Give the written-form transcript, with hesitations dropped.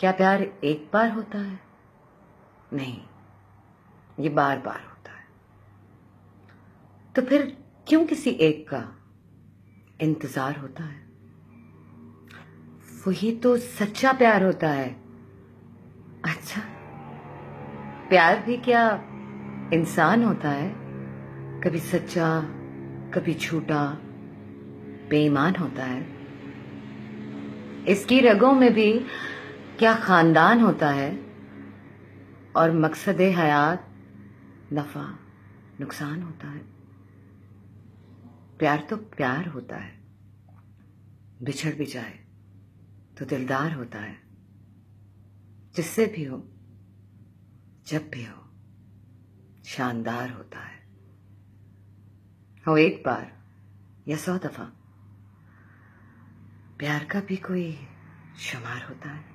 کیا پیار ایک بار ہوتا ہے؟ نہیں، یہ بار بار ہوتا ہے۔ تو پھر کیوں کسی ایک کا انتظار ہوتا ہے؟ وہی تو سچا پیار ہوتا ہے۔ اچھا، پیار بھی کیا انسان ہوتا ہے؟ کبھی سچا، کبھی جھوٹا، بے ایمان ہوتا ہے۔ اس کی رگوں میں بھی کیا خاندان ہوتا ہے؟ اور مقصد حیات نفع نقصان ہوتا ہے۔ پیار تو پیار ہوتا ہے، بچھڑ بھی جائے تو دلدار ہوتا ہے۔ جس سے بھی ہو، جب بھی ہو، شاندار ہوتا ہے۔ ہو ایک بار یا 100 دفعہ، پیار کا بھی کوئی شمار ہوتا ہے۔